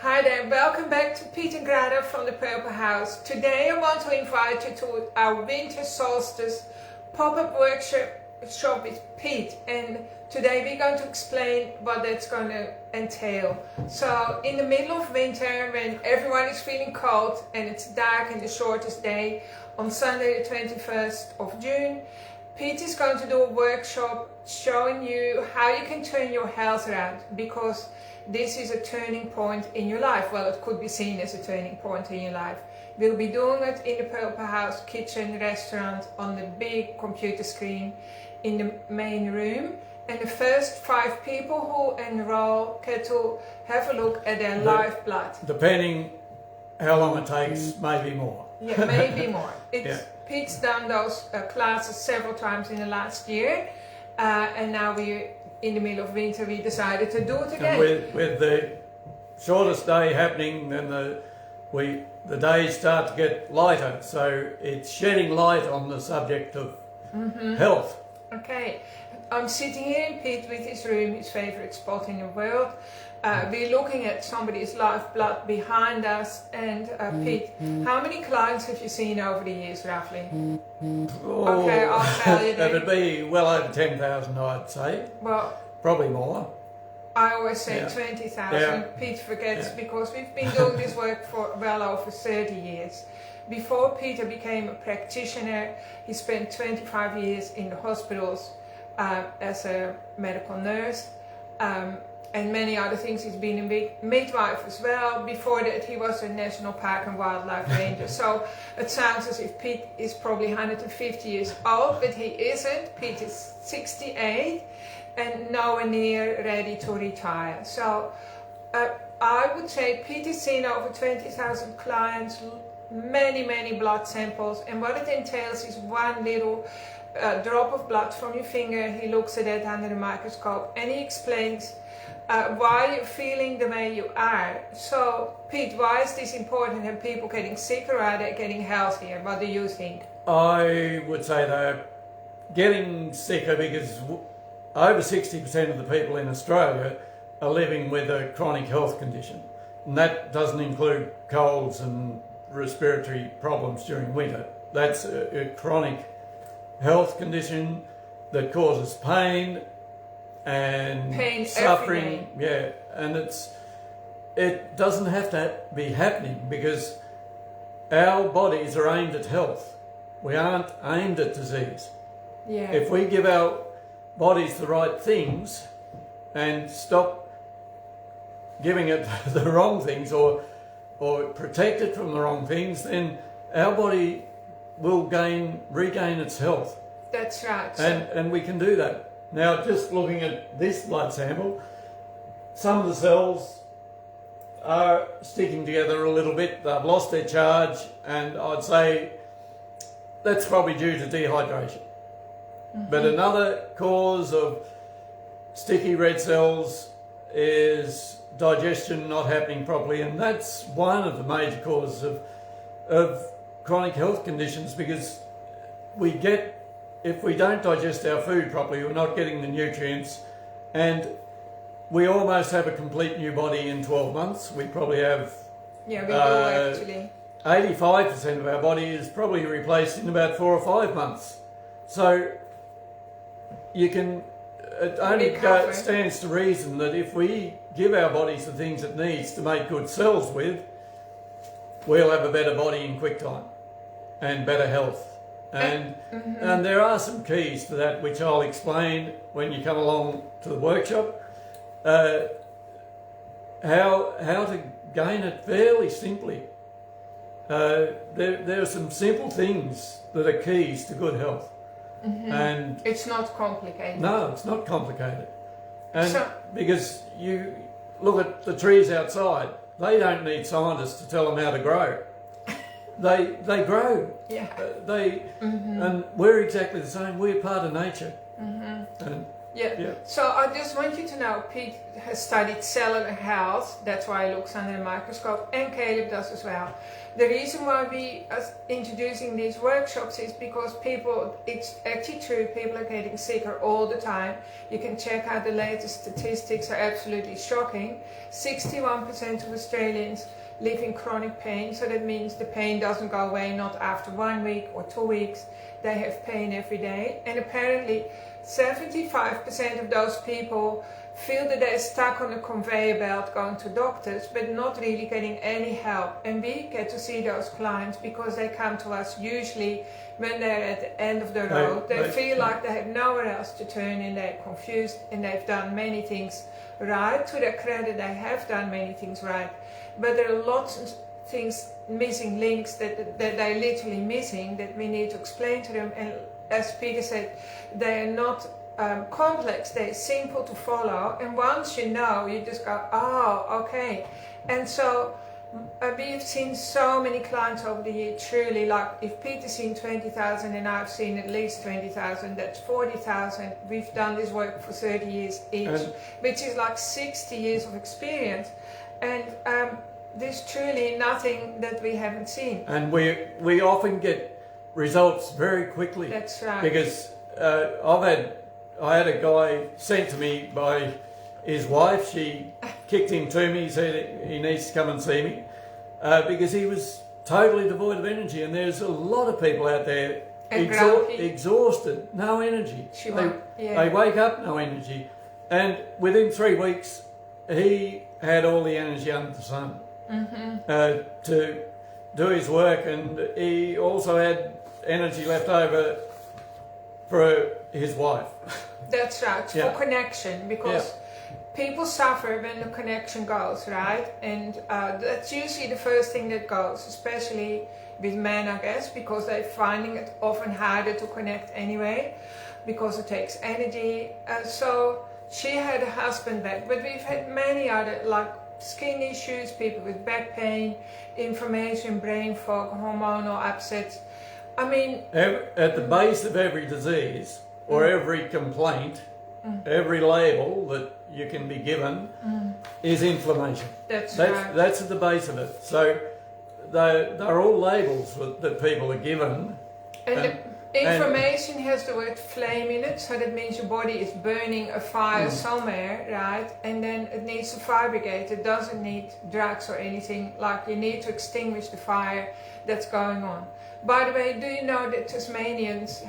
Hi there, welcome back to Pete and Grada from the Purple House. Today I want to invite you to our winter solstice pop-up workshop with Pete, and today we're going to explain what that's going to entail. So in the middle of winter, when everyone is feeling cold and it's dark and the shortest day, on Sunday the 21st of June, Pete is going to do a workshop showing you how you can turn your health around, because this is a turning point in your life. Well, it could be seen as a turning point in your life. We'll be doing it in the Purple House kitchen restaurant on the big computer screen in the main room. And the first 5 people who enroll get to have a look at their live blood. Depending how long it takes, maybe more. Yeah, maybe more. Yeah. Pete's done those classes several times in the last year. And now we're in the middle of winter, we decided to do it again. And with the shortest day happening, then the days start to get lighter. So it's shedding light on the subject of health. Okay, I'm sitting here in Pete with his room, his favorite spot in the world. We're looking at somebody's live blood behind us. And Pete, how many clients have you seen over the years, roughly? Oh, okay, I'll tell you then. It would be well over 10,000, I'd say. Well, probably more. I always say 20,000. Yeah. Pete forgets because we've been doing this work for well over 30 years. Before Peter became a practitioner, he spent 25 years in the hospitals as a medical nurse. And many other things. He's been a midwife as well. Before that, he was a National Park and Wildlife Ranger. So it sounds as if Pete is probably 150 years old, but he isn't. Pete is 68 and nowhere near ready to retire. So I would say Pete has seen over 20,000 clients, many blood samples, and what it entails is one little drop of blood from your finger. He looks at it under the microscope and he explains why you're feeling the way you are. So, Pete, why is this important? Are people getting sicker or are they getting healthier? What do you think? I would say they're getting sicker because over 60% of the people in Australia are living with a chronic health condition. And that doesn't include colds and respiratory problems during winter. That's a chronic health condition that causes pain and suffering. Yeah, and it doesn't have to be happening because our bodies are aimed at health. We aren't aimed at disease. Yeah. If we give our bodies the right things and stop giving it the wrong things or protect it from the wrong things, then our body will regain its health. That's right. And we can do that. Now, just looking at this blood sample, some of the cells are sticking together a little bit. They've lost their charge, and I'd say that's probably due to dehydration. But another cause of sticky red cells is digestion not happening properly, and that's one of the major causes of chronic health conditions, because if we don't digest our food properly, we're not getting the nutrients, and we almost have a complete new body in 12 months. We probably have... Yeah, we do actually. 85% of our body is probably replaced in about 4 or 5 months. So it only stands to reason that if we give our bodies the things it needs to make good cells with, we'll have a better body in quick time and better health. And there are some keys to that which I'll explain when you come along to the workshop. How to gain it fairly simply. There are some simple things that are keys to good health. And it's not complicated. No, it's not complicated. And because you look at the trees outside, they don't need scientists to tell them how to grow. They grow. Yeah. And we're exactly the same. We're part of nature. And Yeah. Yeah. So I just want you to know, Pete has studied cellular health. That's why he looks under the microscope, and Caleb does as well. The reason why we are introducing these workshops is because people, it's actually true, people are getting sicker all the time. You can check out the latest statistics, are absolutely shocking. 61% of Australians live in chronic pain, so that means the pain doesn't go away not after 1 week or 2 weeks. They have pain every day, and apparently 75% of those people feel that they're stuck on a conveyor belt going to doctors but not really getting any help. And we get to see those clients because they come to us usually when they're at the end of the road. They feel like they have nowhere else to turn, and they're confused, and they've done many things right. To their credit, they have done many things right, but there are lots of things, missing links that they're literally missing, that we need to explain to them. And as Peter said, they are not complex, they're simple to follow, and once you know, you just go, oh, okay. And so we've seen so many clients over the year, truly, like if Peter's seen 20,000 and I've seen at least 20,000, that's 40,000. We've done this work for 30 years each, which is like 60 years of experience. And there's truly nothing that we haven't seen. And we often get results very quickly. That's right. Because I had a guy sent to me by his wife. She kicked him to me, said he needs to come and see me because he was totally devoid of energy. And there's a lot of people out there exhausted, no energy. They wake up, no energy. And within 3 weeks, he had all the energy under the sun to do his work, and he also had energy left over for his wife. That's right, for connection, because people suffer when the connection goes, right? And that's usually the first thing that goes, especially with men, I guess, because they're finding it often harder to connect anyway, because it takes energy. So she had a husband back, but we've had many other, like skin issues, people with back pain, inflammation, brain fog, hormonal upsets. I mean, at the base of every disease or every complaint, every label that you can be given is inflammation. That's right. That's at the base of it. So they're all labels that people are given. And inflammation has the word flame in it, so that means your body is burning a fire somewhere, right? And then it needs to fabricate. It doesn't need drugs or anything, like you need to extinguish the fire that's going on. By the way, do you know that Tasmanians,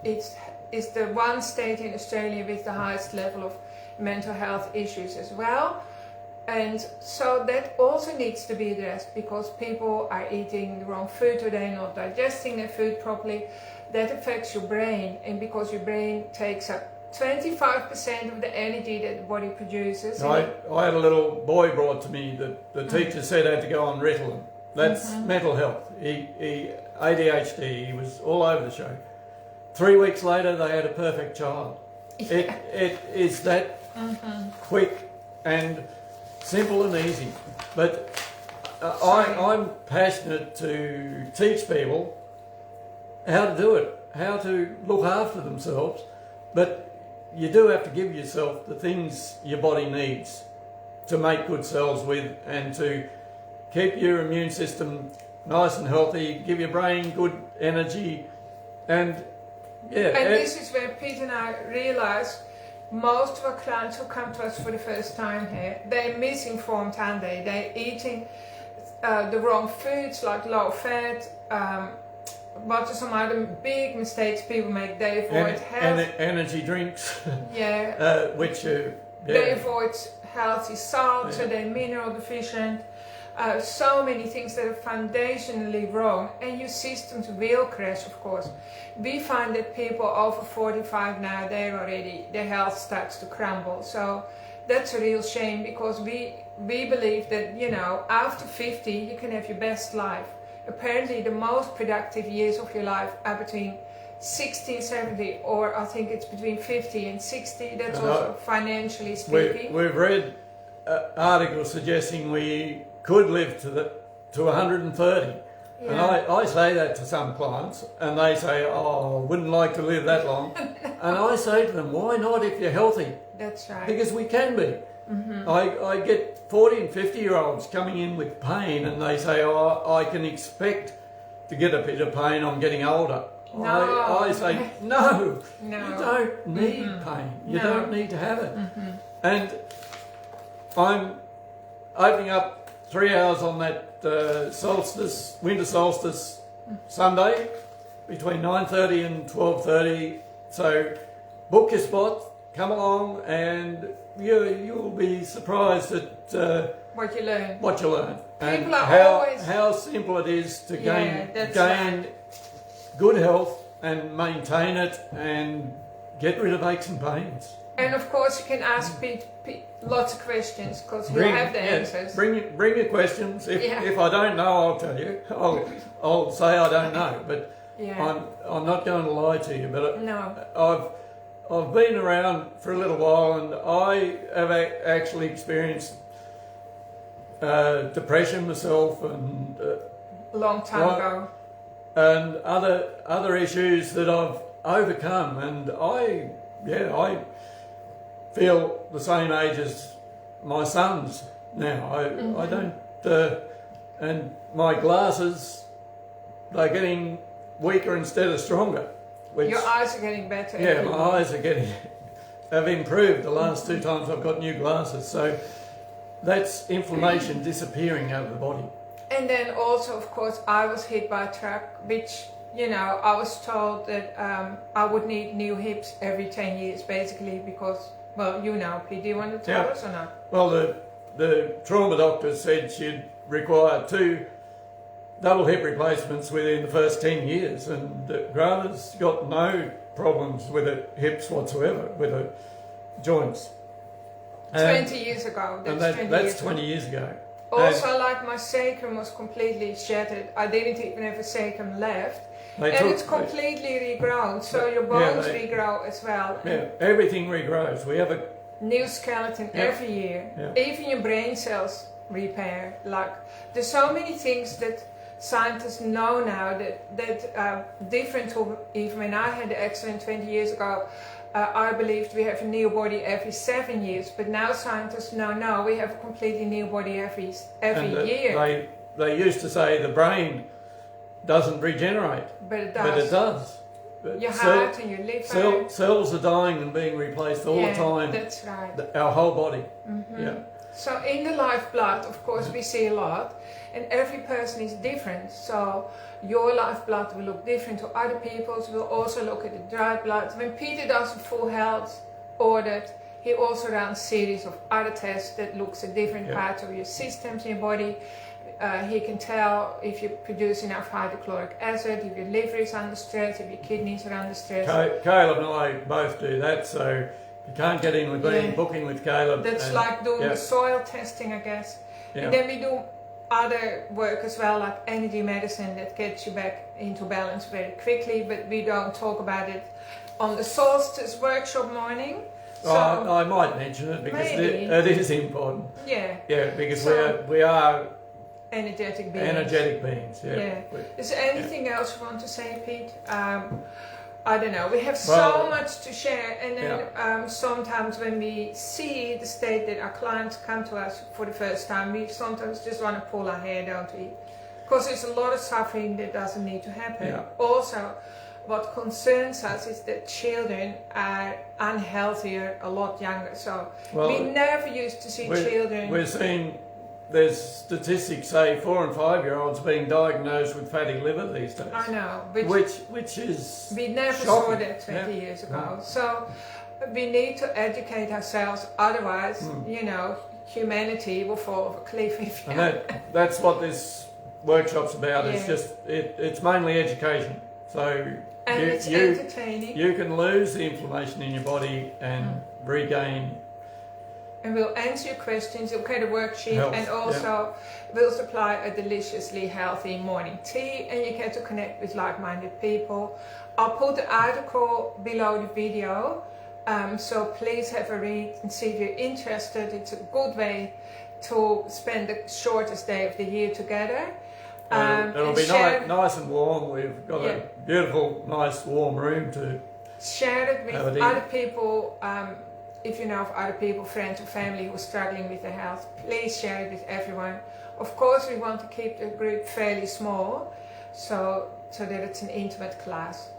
it's the one state in Australia with the highest level of mental health issues as well? And so that also needs to be addressed, because people are eating the wrong food, or they're not digesting their food properly. That affects your brain, and because your brain takes up 25% of the energy that the body produces. I had a little boy brought to me that the teacher said had to go on Ritalin. That's mental health. He ADHD, he was all over the show. 3 weeks later, they had a perfect child. It is that quick and simple and easy. But I'm passionate to teach people how to do it, how to look after themselves. But you do have to give yourself the things your body needs to make good cells with, and to keep your immune system nice and healthy, give your brain good energy, and this is where Pete and I realise most of our clients who come to us for the first time here, they're misinformed, aren't they? They're eating the wrong foods, like low fat. What are some other big mistakes people make? They avoid energy drinks. Which they avoid healthy salt, so they're mineral deficient. So many things that are foundationally wrong, and your systems will crash, of course. We find that people over 45 now, their health starts to crumble. So that's a real shame, because we believe that, you know, after 50 you can have your best life. Apparently the most productive years of your life are between 60 and 70, or I think it's between 50 and 60. That's also financially speaking. We've read articles suggesting we could live to 130. And I say that to some clients, and they say, oh, I wouldn't like to live that long. And I say to them, why not if you're healthy? That's right. Because we can be. I get 40 and 50-year-olds coming in with pain and they say, oh, I can expect to get a bit of pain, I'm getting older. No. I say, no, No. you don't need pain. You don't need to have it. And I'm opening up 3 hours on that winter solstice Sunday between 9:30 and 12:30. So book your spot, come along, and you'll be surprised at what you learn. And People are always... how simple it is to gain right. good health and maintain it and get rid of aches and pains. And of course you can ask lots of questions because you have the answers. Bring your questions. If I don't know, I'll tell you. I'll say I don't know, but I'm not going to lie to you. But no. I've been around for a little while, and I have actually experienced depression myself, and long time ago, and other issues that I've overcome, and I feel the same age as my sons now. I don't, and my glasses, they're getting weaker instead of stronger. Your eyes are getting better. Yeah, my eyes have improved the last 2 times I've got new glasses. So that's inflammation disappearing out of the body. And then also, of course, I was hit by a truck, which, I was told that I would need new hips every 10 years, basically, because, well, Pete, do you want to tell us or not? Well, the trauma doctor said she'd require 2 double hip replacements within the first 10 years, and GRADA'S got no problems with her hips whatsoever, with her joints. 20 years ago. That's 20 years ago. Also, like my sacrum was completely shattered. I didn't even have a sacrum left. It's completely regrown, so your bones regrow as well. Yeah, everything regrows. We have a new skeleton every year. Yeah. Even your brain cells repair. Like, there's so many things that scientists know now that are different to even when I had the accident 20 years ago. I believed we have a new body every 7 years, but now scientists know no, we have a completely new body every year. They used to say the brain doesn't regenerate, but it does. Your heart and your liver. Cells are dying and being replaced all the time. That's right. Our whole body. Yeah. So in the lifeblood, of course, we see a lot, and every person is different. So your lifeblood will look different to other people's. We'll also look at the dried blood. When Peter does a full health audit, he also runs a series of other tests that looks at different parts of your systems in your body. He can tell if you produce enough hydrochloric acid, if your liver is under stress, if your kidneys are under stress. Caleb and I both do that, so you can't get in with me, booking with Caleb. That's like doing the soil testing, I guess. Yeah. And then we do other work as well, like energy medicine that gets you back into balance very quickly, but we don't talk about it on the solstice workshop morning. So I might mention it because it is important. Yeah. Yeah, because we are energetic beings. Energetic beings, yeah. Is there anything else you want to say, Pete? I don't know. We have so much to share, and then sometimes when we see the state that our clients come to us for the first time, we sometimes just want to pull our hair, don't we? Because there's a lot of suffering that doesn't need to happen. Yeah. Also, what concerns us is that children are unhealthier a lot younger. So we never used to see children. We're seeing. There's statistics say 4 and 5-year-olds being diagnosed with fatty liver these days. I know, which is we never shocking. saw that 20 years ago. So we need to educate ourselves. Otherwise, humanity will fall off a cliff. And that's what this workshop's about. It's just it's mainly education. So it's entertaining. You can lose the inflammation in your body and regain. And we'll answer your questions, you'll get a worksheet, and also we'll supply a deliciously healthy morning tea, and you get to connect with like-minded people. I'll put the article below the video, so please have a read and see if you're interested. It's a good way to spend the shortest day of the year together. It'll be nice and warm. We've got a beautiful, nice, warm room to Share it with Have a other people. If you know of other people, friends or family who are struggling with their health, please share it with everyone. Of course, we want to keep the group fairly small, so that it's an intimate class.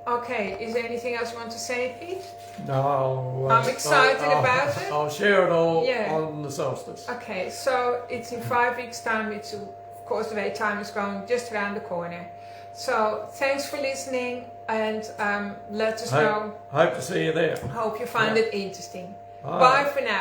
Okay, is there anything else you want to say, Pete? No, I'm excited about it. I'll share it all Yeah. on the solstice. Okay, so it's in 5 weeks' time. It's, of course, the way time is going just around the corner. So thanks for listening, and let us know. Hope to see you there. Hope you find it interesting. Bye. Bye for now.